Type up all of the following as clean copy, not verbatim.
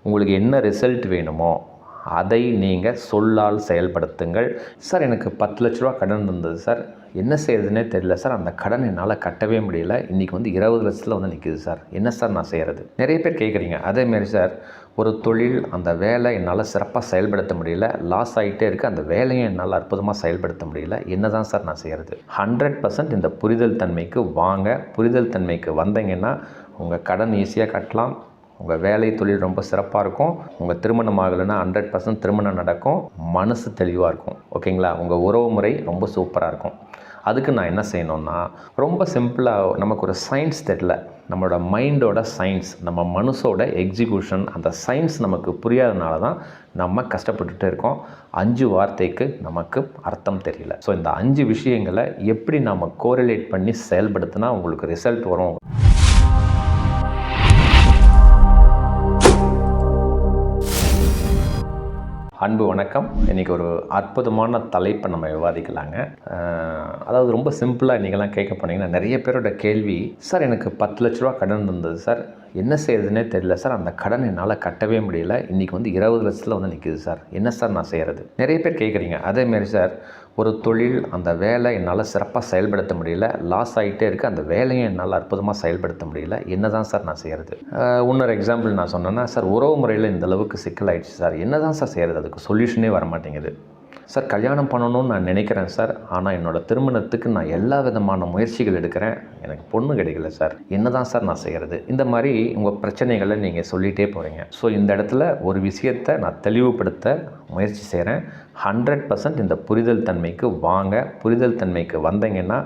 உங்களுக்கு என்ன ரிசல்ட் வேணுமோ அதை நீங்கள் சொல்லால் செயல்படுத்துங்கள். சார் எனக்கு 10 லட்ச ரூபா கடன் இருந்தது சார், என்ன செய்கிறதுனே தெரியல சார், அந்த கடன் என்னால் கட்டவே முடியல, இன்றைக்கி 20 லட்சத்தில் நிற்கிது சார், என்ன சார் நான் செய்கிறது? நிறைய பேர் கேட்குறீங்க. அதேமாரி சார் ஒரு தொழில், அந்த வேலை என்னால் சிறப்பாக செயல்படுத்த முடியல, லாஸ் ஆகிட்டே இருக்குது, அந்த வேலையும் என்னால் அற்புதமாக செயல்படுத்த முடியல, என்ன தான் சார் நான் செய்கிறது? 100% இந்த புரிதல் தன்மைக்கு வாங்க. புரிதல் தன்மைக்கு வந்தீங்கன்னா உங்கள் கடன் ஈஸியாக கட்டலாம், உங்கள் வேலை தொழில் ரொம்ப சிறப்பாக இருக்கும், உங்கள் திருமணம் ஆகலைன்னா 100% திருமணம் நடக்கும், மனசு தெளிவாக இருக்கும். ஓகேங்களா? உங்கள் உறவு முறை ரொம்ப சூப்பராக இருக்கும். அதுக்கு நான் என்ன செய்யணுன்னா, ரொம்ப சிம்பிளாக, நமக்கு ஒரு சயின்ஸ் தெரியல, நம்மளோட மைண்டோட சயின்ஸ், நம்ம மனசோட எக்ஸிக்யூஷன், அந்த சயின்ஸ் நமக்கு புரியாதனால தான் நம்ம கஷ்டப்பட்டுகிட்டே இருக்கோம். 5 வார்த்தைக்கு நமக்கு அர்த்தம் தெரியல. ஸோ இந்த 5 விஷயங்களை எப்படி நம்ம கோரிலேட் பண்ணி செயல்படுத்தினா உங்களுக்கு ரிசல்ட் வரும். அன்பு வணக்கம். இன்றைக்கி ஒரு அற்புதமான தலைப்பை நம்ம விவாதிக்கலாங்க. அதாவது ரொம்ப சிம்பிளாக நீங்கள்லாம் கேட்க போனீங்கன்னா, நிறைய பேரோட கேள்வி, சார் எனக்கு 10 லட்ச ரூபா கடன் இருந்தது சார், என்ன செய்கிறதுனே தெரியல சார், அந்த கடன் என்னால் கட்டவே முடியல, இன்றைக்கி 20 லட்சத்தில் நிற்கிது சார், என்ன சார் நான் செய்கிறது? நிறைய பேர் கேட்குறீங்க. அதேமாரி சார் ஒரு தொழில், அந்த வேலை என்னால் சிறப்பாக செயல்படுத்த முடியல, லாஸ் ஆகிட்டே இருக்குது, அந்த வேலையும் என்னால் அற்புதமாக செயல்படுத்த முடியல, என்ன தான் சார் நான் செய்கிறது? இன்னொரு எக்ஸாம்பிள் நான் சொன்னேன்னா, சார் உறவு முறையில் இந்த அளவுக்கு சிக்கலாயிடுச்சு சார், என்ன தான் சார் செய்கிறது? அதுக்கு சொல்யூஷனே வர மாட்டேங்குது சார். கல்யாணம் பண்ணணும்னு நான் நினைக்கிறேன் சார், ஆனால் என்னோடய திருமணத்துக்கு நான் எல்லா விதமான முயற்சிகள் எடுக்கிறேன், எனக்கு பொண்ணு கிடைக்கல சார், என்ன தான் சார் நான் செய்கிறது? இந்த மாதிரி உங்கள் பிரச்சனைகளை நீங்கள் சொல்லிகிட்டே போகிறீங்க. ஸோ இந்த இடத்துல ஒரு விஷயத்தை நான் தெளிவுபடுத்த முயற்சி செய்கிறேன். 100% இந்த புரிதல் தன்மைக்கு வாங்க. புரிதல் தன்மைக்கு வந்தீங்கன்னா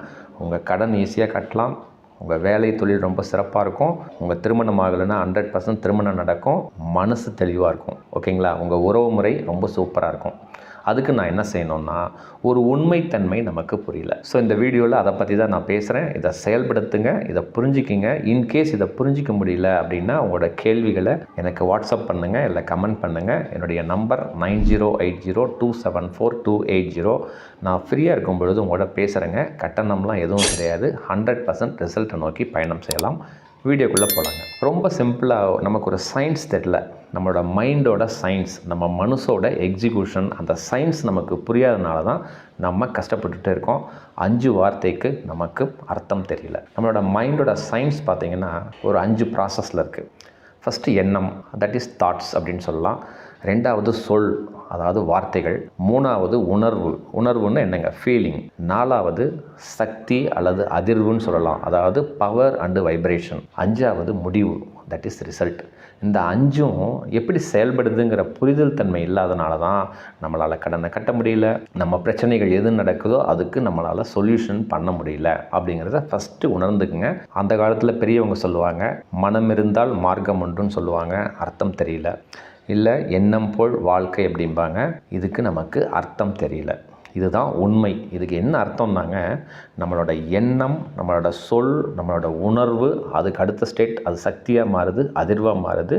உங்கள் கடன் ஈஸியாக கட்டலாம், உங்கள் வேலை தொழில் ரொம்ப சிறப்பாக இருக்கும், உங்கள் திருமணம் ஆகலைன்னா 100% திருமணம் நடக்கும், மனசு தெளிவாக இருக்கும். ஓகேங்களா? உங்கள் உறவு முறை ரொம்ப சூப்பராக இருக்கும். அதுக்கு நான் என்ன செய்யணுன்னா, ஒரு உண்மைத்தன்மை நமக்கு புரியல. ஸோ இந்த வீடியோவில் அதை பற்றி தான் நான் பேசுகிறேன். இதை செயல்படுத்துங்க, இதை புரிஞ்சிக்கிங்க. இன்கேஸ் இதை புரிஞ்சிக்க முடியல அப்படின்னா உங்களோட கேள்விகளை எனக்கு வாட்ஸ்அப் பண்ணுங்கள், இல்லை கமெண்ட் பண்ணுங்கள். என்னுடைய நம்பர் 9080274280. நான் ஃப்ரீயாக இருக்கும் பொழுது உங்களோட பேசுகிறேங்க. கட்டணம்லாம் எதுவும் கிடையாது. 100% ரிசல்ட்டை நோக்கி பயணம் செய்யலாம். வீடியோக்குள்ளே போகலாங்க. ரொம்ப சிம்பிளாக, நமக்கு ஒரு சயின்ஸ் தெரியல, நம்மளோட மைண்டோட சயின்ஸ், நம்ம மனசோட எக்ஸிக்யூஷன், அந்த சயின்ஸ் நமக்கு புரியாதனால தான் நம்ம கஷ்டப்பட்டுகிட்டே இருக்கோம். 5 வார்த்தைக்கு நமக்கு அர்த்தம் தெரியல. நம்மளோட மைண்டோட சயின்ஸ் பார்த்திங்கன்னா ஒரு 5 ப்ராசஸில் இருக்குது. ஃபஸ்ட்டு எண்ணம், தட் இஸ் தாட்ஸ் அப்படின்னு சொல்லலாம். 2வது சொல், அதாவது வார்த்தைகள். 3வது உணர்வு, உணர்வுன்னு என்னங்க, ஃபீலிங். 4வது சக்தி அல்லது அதிர்வுன்னு சொல்லலாம், அதாவது பவர் அண்டு வைப்ரேஷன். 5வது முடிவு, தட் இஸ் ரிசல்ட். இந்த 5ம் எப்படி செயல்படுதுங்கிற புரிதல் தன்மை இல்லாதனால தான் நம்மளால் கடனை கட்ட முடியல, நம்ம பிரச்சனைகள் எது நடக்குதோ அதுக்கு நம்மளால் சொல்யூஷன் பண்ண முடியல அப்படிங்கிறத ஃபஸ்ட்டு உணர்ந்துக்குங்க. அந்த காலத்தில் பெரியவங்க சொல்லுவாங்க, மனம் இருந்தால் மார்க்கம் உண்டுன்னு சொல்லுவாங்க, அர்த்தம் தெரியல. இல்லை எண்ணம் போல் வாழ்க்கை அப்படிம்பாங்க, இதுக்கு நமக்கு அர்த்தம் தெரியல. இதுதான் உண்மை. இதுக்கு என்ன அர்த்தம்னாங்க, நம்மளோட எண்ணம், நம்மளோட சொல், நம்மளோட உணர்வு, அதுக்கு அடுத்த ஸ்டேட் அது சக்தியாக மாறுது, அதிர்வாக மாறுது,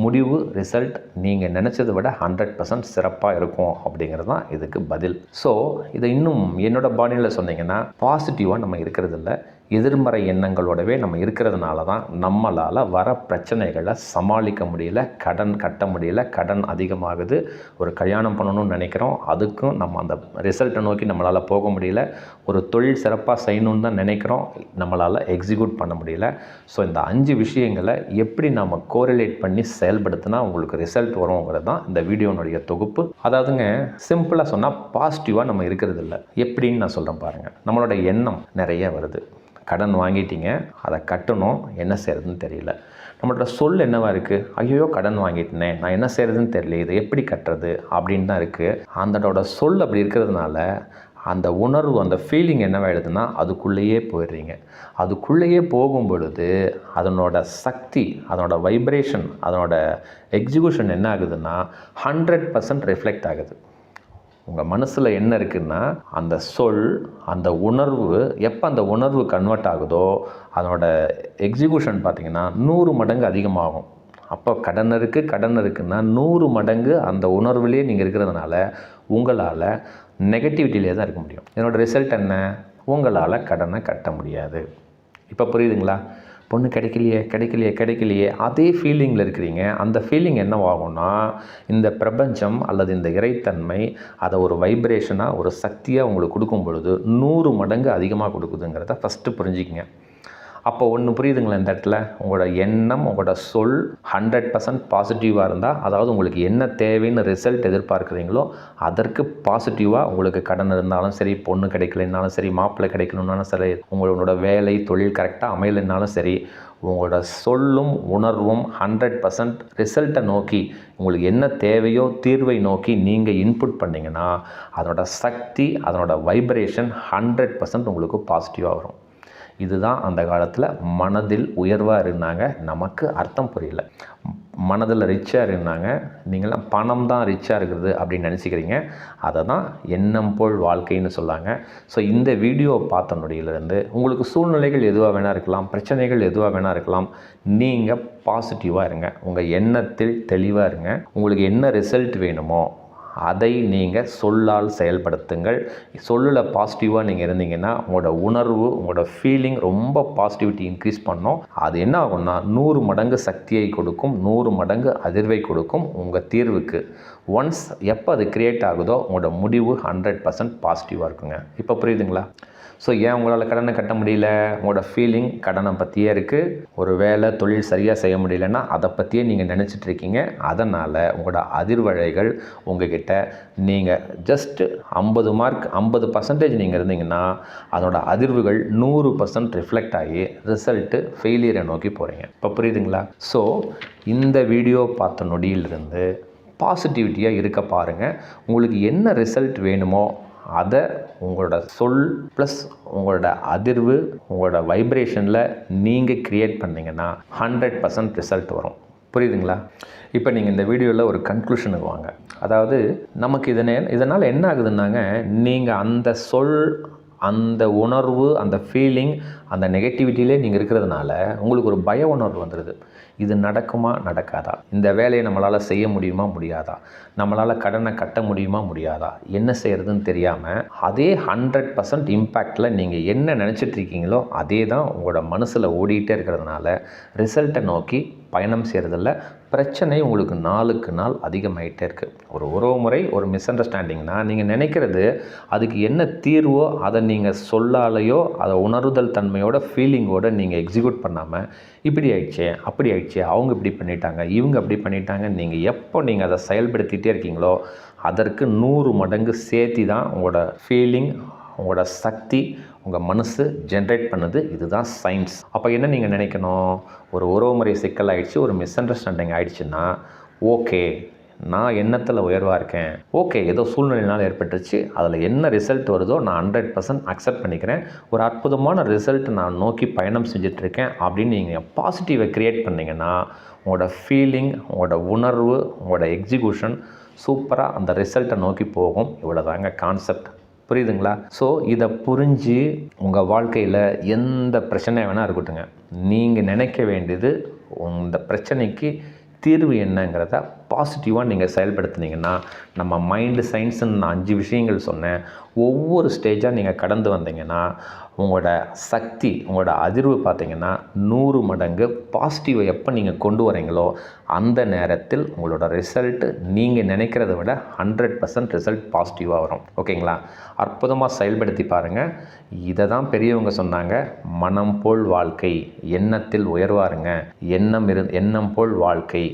முடிவு ரிசல்ட் நீங்கள் நினச்சதை விட 100% சிறப்பாக இருக்கும் அப்படிங்கிறது தான் இதுக்கு பதில். ஸோ இதை இன்னும் என்னோடய பாணியில் சொன்னீங்கன்னா, பாசிட்டிவாக நம்ம இருக்கிறது இல்லை, எதிர்மறை எண்ணங்களோடவே நம்ம இருக்கிறதுனால தான் நம்மளால் வர பிரச்சனைகளை சமாளிக்க முடியல, கடன் கட்ட முடியல, கடன் அதிகமாகுது. ஒரு கல்யாணம் பண்ணணும்னு நினைக்கிறோம், அதுக்கும் நம்ம அந்த ரிசல்ட்டை நோக்கி நம்மளால் போக முடியல. ஒரு தொழில் சிறப்பாக செய்யணுன்னு தான் நினைக்கிறோம், நம்மளால் எக்ஸிக்யூட் பண்ண முடியல. ஸோ இந்த 5 விஷயங்களை எப்படி நம்ம கோரிலேட் பண்ணி செயல்படுத்தினா உங்களுக்கு ரிசல்ட் வருங்கிறது தான் இந்த வீடியோனுடைய தொகுப்பு. அதாவதுங்க, சிம்பிளாக சொன்னால் பாசிட்டிவாக நம்ம இருக்கிறது இல்லை. எப்படின்னு நான் சொல்கிறேன் பாருங்கள். நம்மளோட எண்ணம் நிறைய வருது, கடன் வாங்கிட்டீங்க, அதை கட்டணும், என்ன செய்கிறதுன்னு தெரியல. நம்மளோட சொல் என்னவாக இருக்குது, ஐயோ கடன் வாங்கிட்டேனே, நான் என்ன செய்கிறதுன்னு தெரியல, இதை எப்படி கட்டுறது அப்படின்னு தான் இருக்குது. அதோட சொல் அப்படி இருக்கிறதுனால அந்த உணர்வு, அந்த ஃபீலிங் என்னவாயிடுதுன்னா அதுக்குள்ளேயே போயிடுறீங்க. அதுக்குள்ளேயே போகும் பொழுது அதனோட சக்தி, அதனோட வைப்ரேஷன், அதனோட எக்ஸிக்யூஷன் என்ன ஆகுதுன்னா 100% ரிஃப்ளெக்ட் ஆகுது. உங்கள் மனசில் என்ன இருக்குன்னா, அந்த சொல், அந்த உணர்வு, எப்போ அந்த உணர்வு கன்வெர்ட் ஆகுதோ அதனோட எக்ஸிக்யூஷன் பார்த்திங்கன்னா 100 மடங்கு அதிகமாகும். அப்போ கடன் இருக்குன்னா 100 மடங்கு அந்த உணர்வுலேயே நீங்கள் இருக்கிறதுனால உங்களால் நெகட்டிவிட்டியிலே தான் இருக்க முடியும். இதனோட ரிசல்ட் என்ன, உங்களால் கடனை கட்ட முடியாது. இப்போ புரியுதுங்களா? பொண்ணு கிடைக்கலையே கிடைக்கலையே கிடைக்கலையே அதே ஃபீலிங்கில் இருக்கிறீங்க. அந்த ஃபீலிங் என்னவாகும்னா, இந்த பிரபஞ்சம் அல்லது இந்த இறைத்தன்மை அதை ஒரு வைப்ரேஷனாக ஒரு சக்தியாக உங்களுக்கு கொடுக்கும் பொழுது 100 மடங்கு அதிகமாக கொடுக்குதுங்கிறத ஃபஸ்ட்டு புரிஞ்சுக்கிங்க. அப்போ ஒன்று புரியுதுங்களா இந்த இடத்துல, உங்களோட எண்ணம் உங்களோட சொல் 100% பாசிட்டிவாக இருந்தால், அதாவது உங்களுக்கு என்ன தேவைன்னு ரிசல்ட் எதிர்பார்க்குறீங்களோ அதற்கு பாசிட்டிவாக உங்களுக்கு கடன் இருந்தாலும் சரி, பொண்ணு கிடைக்கலைன்னாலும் சரி, மாப்பிள்ளை கிடைக்கணுன்னாலும் சரி, உங்களோட வேலை தொழில் கரெக்டாக அமையலைன்னாலும் சரி, உங்களோட சொல்லும் உணர்வும் 100% ரிசல்ட்டை நோக்கி உங்களுக்கு என்ன தேவையோ தீர்வை நோக்கி நீங்கள் இன்புட் பண்ணிங்கன்னா அதனோட சக்தி அதனோட வைப்ரேஷன் 100% உங்களுக்கு பாசிட்டிவாக வரும். இதுதான் அந்த காலத்தில் மனதில் உயர்வாக இருந்தாங்க. நமக்கு அர்த்தம் புரியல. மனதில் ரிச்சாக இருந்தாங்க. நீங்களாம் பணம் தான் ரிச்சாக இருக்குது அப்படின்னு நினச்சிக்கிறீங்க. அதை தான் எண்ணம் போல் வாழ்க்கைன்னு சொல்லாங்க. ஸோ இந்த வீடியோவை பார்த்த நொடியிலிருந்து உங்களுக்கு சூழ்நிலைகள் எதுவாக வேணால் இருக்கலாம், பிரச்சனைகள் எதுவாக வேணால் இருக்கலாம், நீங்கள் பாசிட்டிவாக இருங்க. உங்கள் எண்ணத்தில் தெளிவாக இருங்க. உங்களுக்கு என்ன ரிசல்ட் வேணுமோ அதை நீங்கள் சொல்லால் செயல்படுத்துங்கள். சொல்லில் பாசிட்டிவாக நீங்கள் இருந்தீங்கன்னா உங்களோட உணர்வு உங்களோட ஃபீலிங் ரொம்ப பாசிட்டிவிட்டி இன்க்ரீஸ் பண்ணோம். அது என்ன ஆகும்னா 100 மடங்கு சக்தியை கொடுக்கும், 100 மடங்கு அதிர்வை கொடுக்கும் உங்கள் தீர்வுக்கு. ஒன்ஸ் எப்போ அது க்ரியேட் ஆகுதோ உங்களோட முடிவு 100% பாசிட்டிவாக இருக்குங்க. இப்போ புரியுதுங்களா? ஸோ ஏன் உங்களால் கடனை கட்ட முடியல? உங்களோட ஃபீலிங் கடனை பற்றியே இருக்குது. ஒரு வேலை தொழில் சரியாக செய்ய முடியலன்னா அதை பற்றியே நீங்கள் நினச்சிட்ருக்கீங்க. அதனால் உங்களோட அதிர்வலைகள் உங்ககிட்ட நீங்கள் ஜஸ்ட்டு 50 மார்க் 50% நீங்கள் இருந்தீங்கன்னா அதோட அதிர்வுகள் 100% ரிஃப்ளெக்ட் ஆகி ரிசல்ட்டு ஃபெயிலியரை நோக்கி போகிறீங்க. இப்போ புரியுதுங்களா? ஸோ இந்த வீடியோ பார்த்த நொடியிலிருந்து பாசிட்டிவிட்டியாக இருக்க பாருங்கள். உங்களுக்கு என்ன ரிசல்ட் வேணுமோ அதை உங்களோட சொல் ப்ளஸ் உங்களோட அதிர்வு உங்களோட வைப்ரேஷனில் நீங்கள் க்ரியேட் பண்ணிங்கன்னா 100% ரிசல்ட் வரும். புரியுதுங்களா? இப்போ நீங்கள் இந்த வீடியோவில் ஒரு கன்க்ளூஷனுக்கு வாங்க. அதாவது நமக்கு இதனால் என்ன ஆகுதுன்னாங்க, நீங்கள் அந்த சொல் அந்த உணர்வு அந்த ஃபீலிங் அந்த நெகட்டிவிட்டியிலே நீங்கள் இருக்கிறதுனால உங்களுக்கு ஒரு பய உணர்வு வந்துடுது. இது நடக்குமா நடக்காதா? இந்த வேலையை நம்மளால் செய்ய முடியுமா முடியாதா? நம்மளால் கடனை கட்ட முடியுமா முடியாதா? என்ன செய்கிறதுன்னு தெரியாமல் அதே 100% இம்பேக்டில் நீங்கள் என்ன நினச்சிட்ருக்கீங்களோ அதே தான் உங்களோட மனசில் ஓடிக்கிட்டே இருக்கிறதுனால ரிசல்ட்டை நோக்கி பயணம் செய்கிறதில்ல. பிரச்சனை உங்களுக்கு நாளுக்கு நாள் அதிகமாகிட்டே இருக்குது. ஒரு உறவு முறை ஒரு மிஸ் அண்டர்ஸ்டாண்டிங்னா நீங்கள் நினைக்கிறது அதுக்கு என்ன தீர்வோ அதை நீங்கள் சொல்லாலையோ அதை உணர்தல் தன்மையோட ஃபீலிங்கோடு நீங்கள் எக்ஸிக்யூட் பண்ணாமல் இப்படி ஆயிடுச்சே அப்படி ஆயிடுச்சே, அவங்க இப்படி பண்ணிட்டாங்க இவங்க அப்படி பண்ணிட்டாங்க, நீங்கள் எப்போ நீங்கள் அதை செயல்படுத்திகிட்டே இருக்கீங்களோ அதற்கு 100 மடங்கு சேர்த்தி தான் உங்களோட ஃபீலிங் உங்களோட சக்தி உங்கள் மனசு ஜென்ரேட் பண்ணுது. இதுதான் சயின்ஸ். அப்போ என்ன நீங்கள் நினைக்கணும், ஒரு உறவு முறை சிக்கல் ஆகிடுச்சு, ஒரு மிஸ் அண்டர்ஸ்டாண்டிங் ஆகிடுச்சுன்னா ஓகே நான் எண்ணத்தில் உயர்வாக இருக்கேன், ஓகே ஏதோ சூழ்நிலையினால் ஏற்பட்டுருச்சு, அதில் என்ன ரிசல்ட் வருதோ நான் 100% அக்செப்ட் பண்ணிக்கிறேன், ஒரு அற்புதமான ரிசல்ட் நான் நோக்கி பயணம் செஞ்சிட்ருக்கேன் அப்படின்னு நீங்கள் பாசிட்டிவை க்ரியேட் பண்ணிங்கன்னா உங்களோட ஃபீலிங் உங்களோட உணர்வு உங்களோட எக்ஸிக்யூஷன் சூப்பராக அந்த ரிசல்ட்டை நோக்கி போகும். இவ்வளோதாங்க கான்செப்ட். புரியுதுங்களா? ஸோ இதை புரிஞ்சு உங்கள் வாழ்க்கையில் எந்த பிரச்சனை வேணால் இருக்கட்டுங்க, நீங்கள் நினைக்க வேண்டியது இந்த பிரச்சனைக்கு தீர்வு என்னங்கிறத பாசிட்டிவாக நீங்கள் செயல்படுத்துனீங்கன்னா நம்ம மைண்டு சயின்ஸுன்னு நான் 5 விஷயங்கள் சொன்னேன். ஒவ்வொரு ஸ்டேஜாக நீங்கள் கடந்து வந்தீங்கன்னா உங்களோட சக்தி உங்களோட அதிர்வு பார்த்திங்கன்னா 100 மடங்கு பாசிட்டிவை எப்போ நீங்கள் கொண்டு வரீங்களோ அந்த நேரத்தில் உங்களோட ரிசல்ட்டு நீங்கள் நினைக்கிறத விட 100% ரிசல்ட் பாசிட்டிவாக வரும். ஓகேங்களா? அற்புதமாக செயல்படுத்தி பாருங்கள். இதை தான் பெரியவங்க சொன்னாங்க, மனம் போல் வாழ்க்கை எண்ணத்தில் உயர்வாருங்க, எண்ணம் போல் வாழ்க்கை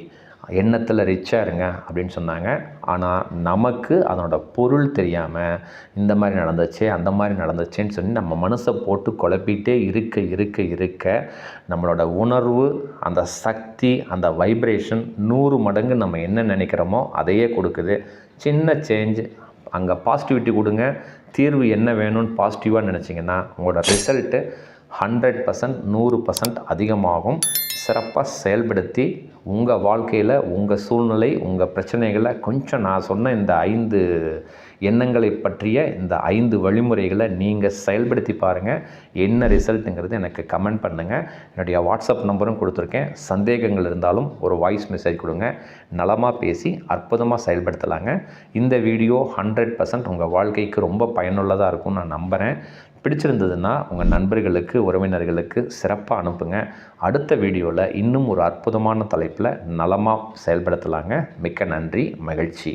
எண்ணத்தில் ரிச்சாக இருங்க அப்படின்னு சொன்னாங்க. ஆனால் நமக்கு அதனோட பொருள் தெரியாமல் இந்த மாதிரி நடந்துச்சு அந்த மாதிரி நடந்துச்சுன்னு சொல்லி நம்ம மனசை போட்டு குழப்பிகிட்டே இருக்க நம்மளோட உணர்வு அந்த சக்தி அந்த வைப்ரேஷன் 100 மடங்கு நம்ம என்ன நினைக்கிறோமோ அதையே கொடுக்குது. சின்ன சேஞ்ச் அங்கே பாசிட்டிவிட்டி கொடுங்க. தீர்வு என்ன வேணும்னு பாசிட்டிவாக நினச்சிங்கன்னா உங்களோட ரிசல்ட்டு 100% 100% அதிகமாகும். சிறப்பாக செயல்படுத்தி உங்கள் வாழ்க்கையில் உங்கள் சூழ்நிலை உங்கள் பிரச்சனைகளை கொஞ்சம் நான் சொன்ன இந்த 5 எண்ணங்களை பற்றிய இந்த 5 வழிமுறைகளை நீங்கள் செயல்படுத்தி பாருங்கள். என்ன ரிசல்ட்டுங்கிறது எனக்கு கமெண்ட் பண்ணுங்கள். என்னுடைய வாட்ஸ்அப் நம்பரும் கொடுத்துருக்கேன். சந்தேகங்கள் இருந்தாலும் ஒரு வாய்ஸ் மெசேஜ் கொடுங்க. நலமாக பேசி அற்புதமாக செயல்படுத்தலாங்க. இந்த வீடியோ 100% உங்கள் வாழ்க்கைக்கு ரொம்ப பயனுள்ளதாக இருக்கும்னு நான் நம்புகிறேன். பிடிச்சிருந்ததுன்னா உங்கள் நண்பர்களுக்கு, உறவினர்களுக்கு சிறப்பாக அனுப்புங்க. அடுத்த வீடியோவில் இன்னும் ஒரு அற்புதமான தலைப்பில் நலமாக செயல்படுத்தலாங்க. மிக்க நன்றி, மகிழ்ச்சி.